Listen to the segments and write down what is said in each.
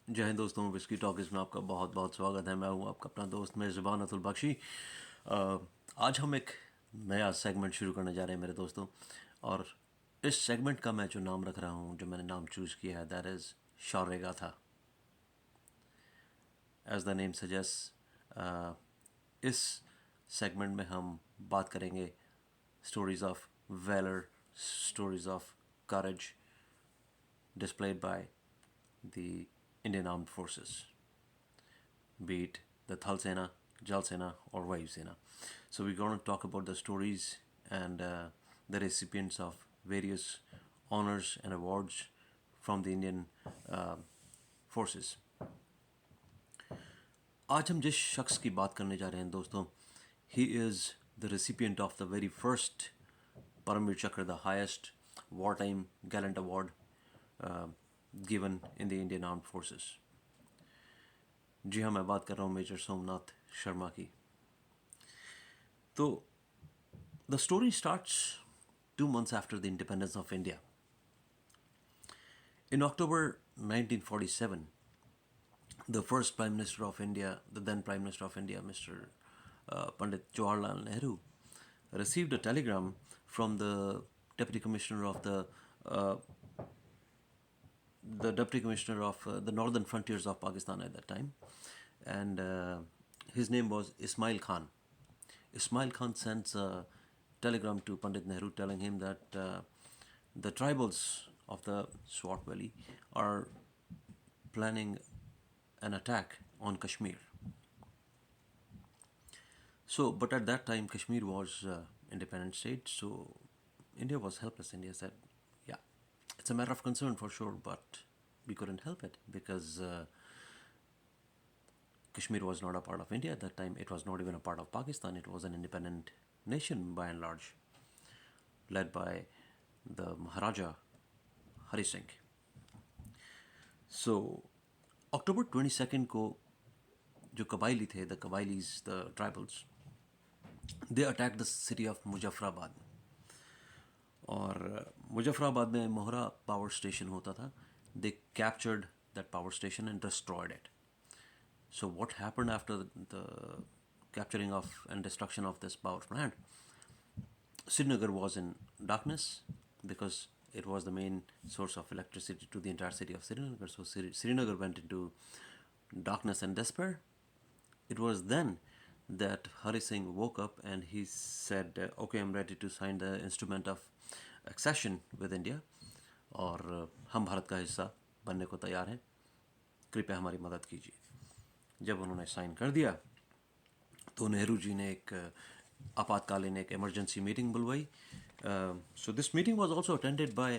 जय हिंद दोस्तों, whisky talkies में आपका बहुत बहुत स्वागत है। मैं हूं आपका अपना दोस्त मेज़बान अतुल बख्शी। आज हम एक नया सेगमेंट शुरू करने जा रहे हैं मेरे दोस्तों, और इस सेगमेंट का मैं जो नाम रख रहा हूं, जो मैंने नाम चूज़ किया है, that is Shaurya Gatha. As the name suggest, इस सेगमेंट में हम बात करेंगे stories of valour, stories of courage displayed by the Indian Armed Forces, be it the Thal Sena, Jal Sena, or Vayu Sena. So we're going to talk about the stories and the recipients of various honors and awards from the Indian forces. आज हम जिस शख्स की बात करने जा रहे हैं दोस्तों, he is the recipient of the very first Paramveer Chakra, the highest wartime gallant award given in the Indian Armed Forces. जी हाँ, मैं बात कर रहा हूँ मेजर सोमनाथ शर्मा की। तो the story starts 2 months after the independence of India. In October 1947, the first Prime Minister of India, the then Prime Minister of India, Mr. Pandit Jawaharlal Nehru, received a telegram from the Deputy Commissioner of the Northern Frontiers of Pakistan at that time, and his name was Ismail Khan. Ismail Khan sends a telegram to Pandit Nehru telling him that the tribals of the Swat Valley are planning an attack on Kashmir. So, but at that time, Kashmir was independent state, so India was helpless. India said, "Yeah, it's a matter of concern for sure, but we couldn't help it because Kashmir was not a part of India at that time. It was not even a part of Pakistan. It was an independent nation by and large, led by the Maharaja Hari Singh." So, October 22nd को जो कबाइली थे, the Kabailis, the tribals, they attacked the city of Muzaffarabad. और मुजफ्फराबाद में मोहरा power station होता था. They captured that power station and destroyed it. So what happened after the capturing of and destruction of this power plant? Srinagar was in darkness because it was the main source of electricity to the entire city of Srinagar. So Srinagar went into darkness and despair. It was then that Hari Singh woke up and he said, okay, I'm ready to sign the instrument of accession with India, और हम भारत का हिस्सा बनने को तैयार हैं, कृपया हमारी मदद कीजिए. जब उन्होंने साइन कर दिया तो नेहरू जी ने एक आपातकालीन एक इमरजेंसी मीटिंग बुलवाई. So this meeting was also attended by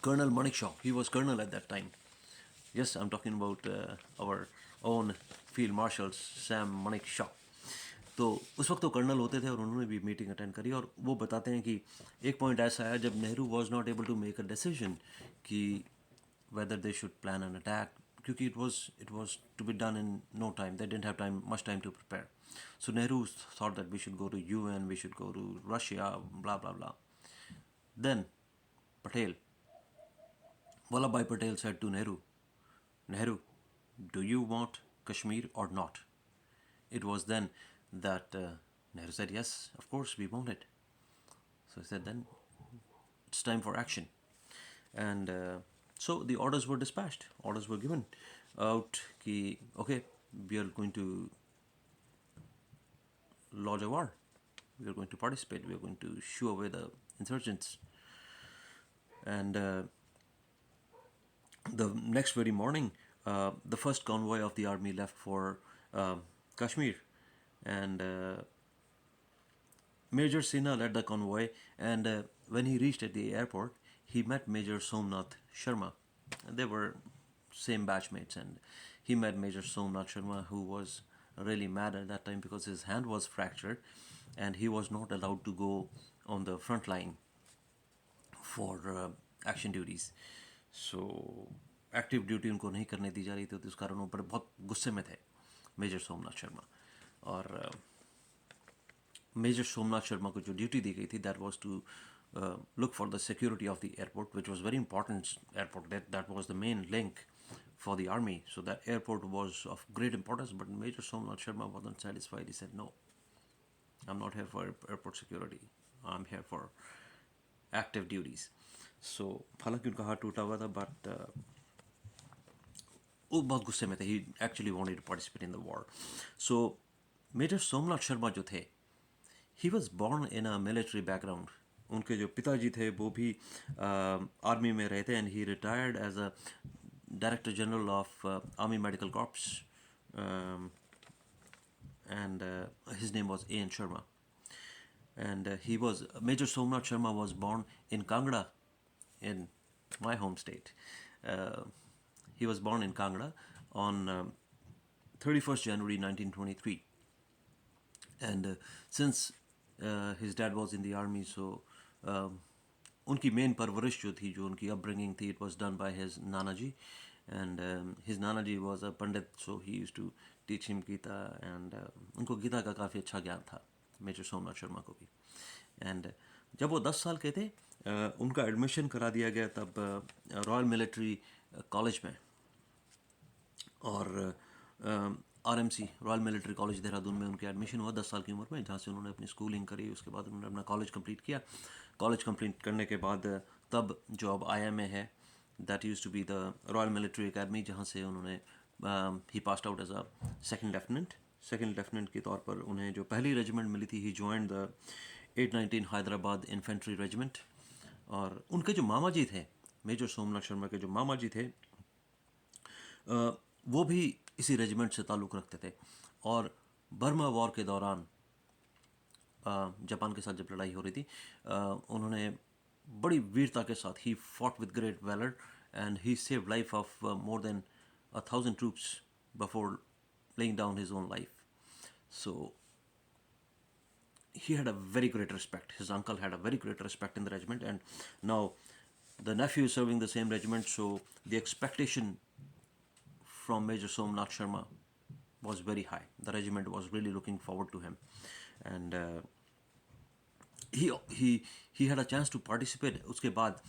Colonel Manik Shaw. He was colonel at that time. Yes, I'm talking about our own Field Marshal Sam Manik Shaw. तो उस वक्त तो कर्नल होते थे और उन्होंने भी मीटिंग अटेंड करी, और वो बताते हैं कि एक पॉइंट ऐसा आया जब Nehru was not able to make a decision कि whether they should plan an attack, क्योंकि it was to be done in no time. They didn't have much time to prepare. So Nehru thought that we should go to UN, we should go to Russia, blah blah blah. Then Patel, Vallabhbhai Patel said to Nehru, Nehru, do you want Kashmir or not? It was then that Nehru said, yes, of course we want it. So he said, then it's time for action. And so the orders were dispatched, orders were given out, ki, okay, we are going to lodge a war, we are going to participate, we are going to shoo away the insurgents. And the next very morning, the first convoy of the army left for Kashmir, and Major Sinha led the convoy. And when he reached at the airport, he met Major Somnath Sharma. And they were same batchmates, and he met Major Somnath Sharma, who was really mad at that time because his hand was fractured, and he was not allowed to go on the front line for action duties. So active duty उनको नहीं करने दी जा रही थी, तो इस कारण वो बहुत गुस्से में थे मेजर सोमनाथ शर्मा. और मेजर सोमनाथ शर्मा को जो ड्यूटी दी गई थी, that was to look for the security of the airport, which was very important airport. That was the main link for the army. So that airport was of great importance. But Major Somnath Sharma wasn't satisfied. He said, "No, I'm not here for airport security. I'm here for active duties." So हालांकि उनका हाथ टूटा हुआ था, but वो बहुत गुस्से में थे. He actually wanted to participate in the war. So Major Somnath Sharma जो थे, he was born in a military background. उनके जो पिताजी थे वो भी आर्मी में रहे थे, and he retired as a director general of army medical corps, um, and his name was A.N. Sharma. And he was Major Somnath Sharma was born in Kangra, in my home state. Uh, he was born in Kangra on 31st January 1923. And since his dad was in the army, so उनकी main परवरिश जो थी, जो उनकी upbringing थी, it was done by his Nana ji. And his Nana ji was a pandit, so he used to teach him Gita, and उनको गीता का काफ़ी अच्छा ज्ञान था मेजर सोमनाथ शर्मा को भी. एंड जब वो 10 साल के थे, उनका एडमिशन करा दिया गया तब रॉयल मिलिट्री कॉलेज में, और RMC royal military college Dehradun में उनके एडमिशन हुआ 10 साल की उम्र में, जहाँ से उन्होंने अपनी स्कूलिंग करी. उसके बाद उन्होंने अपना कॉलेज कंप्लीट किया. कॉलेज कंप्लीट करने के बाद तब जो अब IMA है, that used to be the Royal Military Academy, जहाँ से उन्होंने he passed out as a second lieutenant. Second lieutenant के तौर पर उन्हें जो पहली रेजिमेंट मिली थी, he joined the 819 Hyderabad infantry regiment. और उनके जो मामा जी थे, मेजर सोमनाथ शर्मा के जो मामा जी थे, वो भी इसी रेजिमेंट से ताल्लुक़ रखते थे. और बर्मा वॉर के दौरान जापान के साथ जब लड़ाई हो रही थी, उन्होंने बड़ी वीरता के साथ, he fought with great valour, and he saved life of more than 1,000 troops before laying down his own life. So he had a very great respect. His uncle had a very great respect in the regiment, and now the nephew is serving the same regiment. So the expectation from Major Somnath Sharma was very high. The regiment was really looking forward to him, and he had a chance to participate. उसके बाद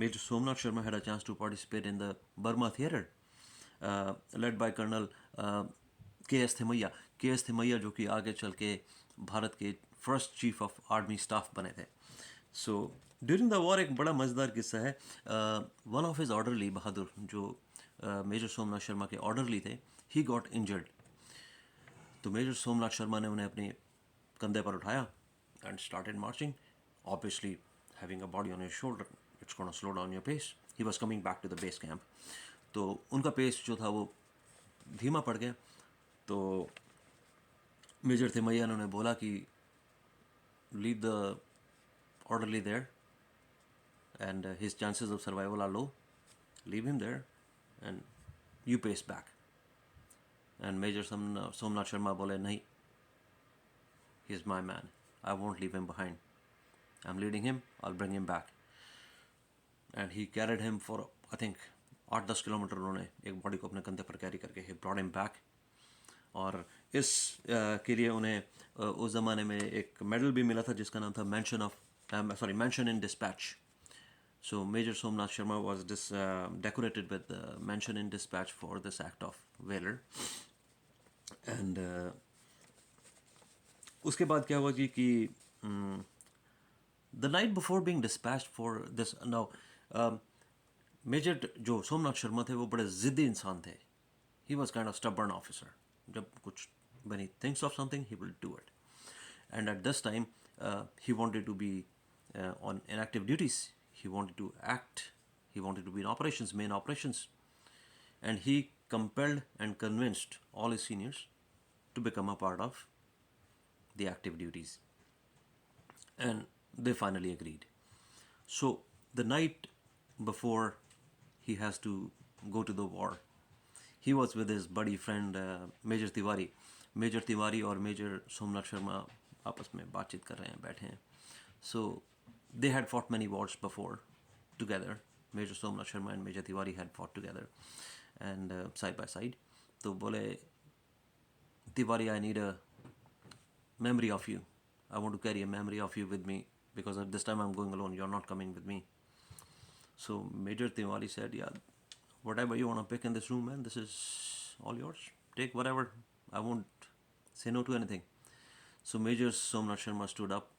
Major Somnath Sharma had a chance to participate in the Burma theater, led by Colonel K.S. Thimaiya. K.S. Thimaiya जो कि आगे चल के भारत के first chief of army staff बने थे. सो ड्यूरिंग द वॉर एक बड़ा मज़ेदार किस्सा है. वन ऑफ हिज ऑर्डरली, बहादुर, जो मेजर सोमनाथ शर्मा के ऑर्डरली थे, ही गॉट इंजर्ड. तो मेजर सोमनाथ शर्मा ने उन्हें अपने कंधे पर उठाया and started marching. Obviously, having a body on your shoulder, it's going to slow down your pace. He was coming back to the base camp. तो उनका पेस जो था वो धीमा पड़ गया. तो मेजर थिमैया ने उन्हें बोला कि leave the orderly there, and his chances of survival are low. Leave him there and you pace back. And Major Somnath Sharma बोले, नहीं, he is my man. I won't leave him behind. I'm leading him. I'll bring him back. And he carried him for, I think, 8-10 kilometre उन्होंने एक body को अपने कंधे पर carry करके he brought him back. और इस के लिए उन्हें उस ज़माने में एक मेडल भी मिला था जिसका नाम था mention in dispatch. So Major Somnath Sharma was decorated with mention in dispatch for this act of valor. And उसके बाद क्या हुआ जी कि the night before being dispatched for this, now major जो सोमनाथ शर्मा थे वो बड़े ज़िद्दी इंसान थे. He was kind of stubborn officer. जब कुछ, when he thinks of something, he will do it. And at this time, he wanted to be on inactive duties. He wanted to act. He wanted to be in operations, main operations. And he compelled and convinced all his seniors to become a part of the active duties. And they finally agreed. So the night before he has to go to the war, he was with his buddy friend Major Tiwari. Major Tiwari और Major Somnath Sharma आपस में बातचीत कर रहे हैं, बैठे हैं. So they had fought many wars before together. Major Somnath Sharma and Major Tiwari had fought together and side by side. तो बोले, Tiwari, I need a memory of you. I want to carry a memory of you with me because at this time I'm going alone. You're not coming with me. So Major Tiwari said, yeah, whatever you want to pick in this room, man, this is all yours. Take whatever. I won't say no to anything. So Major Somnath Sharma stood up,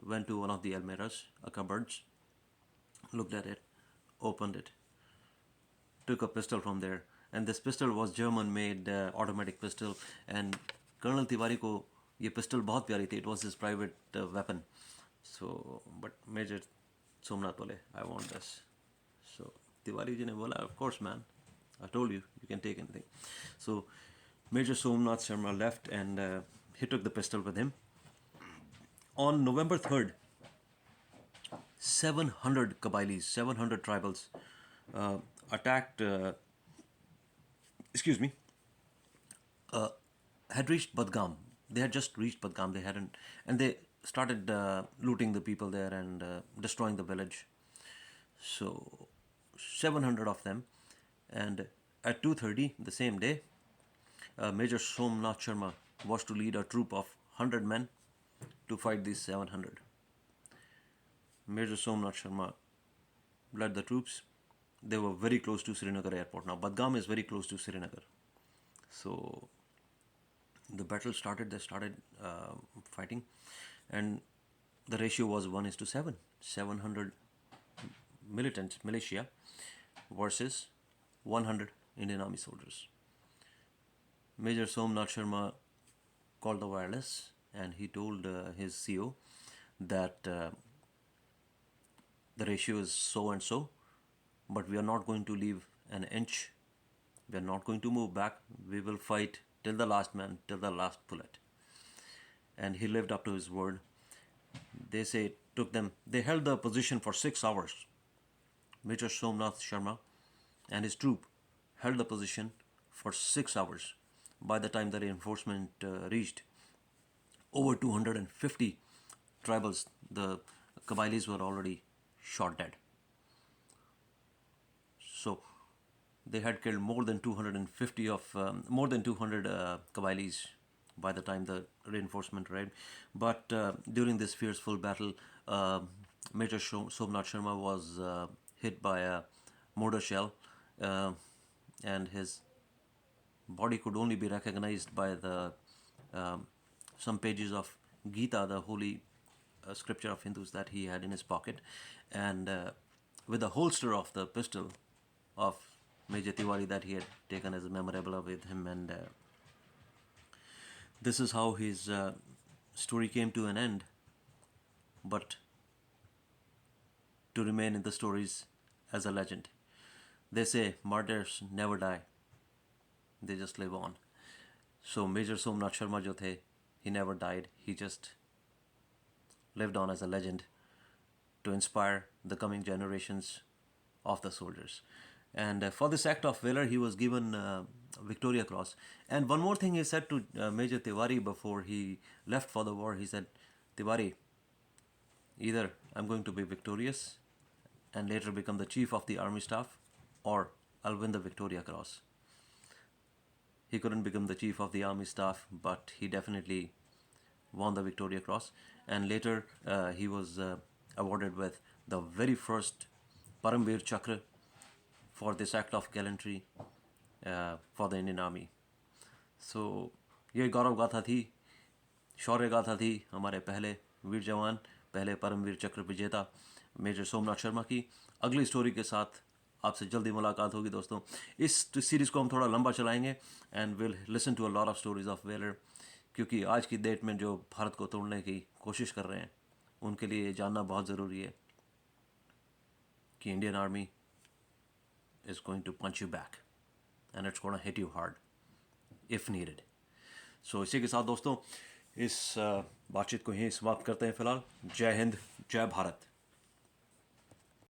went to one of the almirahs, a cupboards, looked at it, opened it, took a pistol from there, and this pistol was German-made automatic pistol. And Colonel Tiwari ko ये pistol बहुत प्यारी थी. It was his private weapon. So, but Major Somnath बोले, I want this. So Tiwari ji ने बोला, of course, man. I told you, you can take anything. So Major Somnath Sharma left, and he took the pistol with him. On November 3rd, 700 Kabylis, 700 tribals attacked, had reached Badgam. They had just reached Badgam. They hadn't, and they started looting the people there and destroying the village. So 700 of them, and at 2:30 the same day, Major Somnath Sharma was to lead a troop of 100 men to fight these 700. Major Somnath Sharma led the troops. They were very close to Srinagar airport. Now Badgam is very close to Srinagar. So the battle started. They started fighting, and the ratio was 1:7. 700 militants, militia, versus 100 Indian Army soldiers. Major Somnath Sharma called the wireless, and he told his CO that the ratio is so and so, but we are not going to leave an inch. We are not going to move back. We will fight till the last man, till the last bullet. And he lived up to his word. They say it took them, they held the position for 6 hours. Major Somnath Sharma and his troop held the position for 6 hours. By the time the reinforcement reached, over 250 tribals, the Kabylis, were already shot dead. So they had killed more than 250 of more than 200 Kabylis by the time the reinforcement arrived. But during this fearful battle, Major Somnath Sharma was hit by a mortar shell, and his body could only be recognized by the some pages of GAATHA, the holy scripture of Hindus, that he had in his pocket, and with the holster of the pistol of Major Tiwari that he had taken as a memorabilia with him. And this is how his story came to an end, but to remain in the stories as a legend. They say martyrs never die, they just live on. So Major Somnath Sharma jo the, he never died, he just lived on as a legend to inspire the coming generations of the soldiers. And for this act of valor, he was given Victoria Cross. And one more thing he said to Major Tiwari before he left for the war, he said, Tiwari, either I'm going to be victorious and later become the chief of the army staff, or I'll win the Victoria Cross. He couldn't become the chief of the army staff, but he definitely won the Victoria Cross. And later he was awarded with the very first Paramveer Chakra for this act of gallantry for the Indian Army. So ये गौरव गाथा थी, शौर्य गाथा थी हमारे पहले वीर जवान, पहले परमवीर चक्र विजेता मेजर सोमनाथ शर्मा की. अगली स्टोरी के साथ आपसे जल्दी मुलाकात होगी दोस्तों. इस सीरीज़ को हम थोड़ा लंबा चलाएंगे, and will listen to a lot of stories of valour, क्योंकि आज की डेट में जो भारत को तोड़ने की कोशिश कर रहे हैं उनके लिए ये जानना बहुत ज़रूरी है कि Indian army is going to punch you back and it's going to hit you hard if needed. So इसी के साथ दोस्तों इस बातचीत को यहीं समाप्त करते हैं फिलहाल. जय हिंद, जय भारत.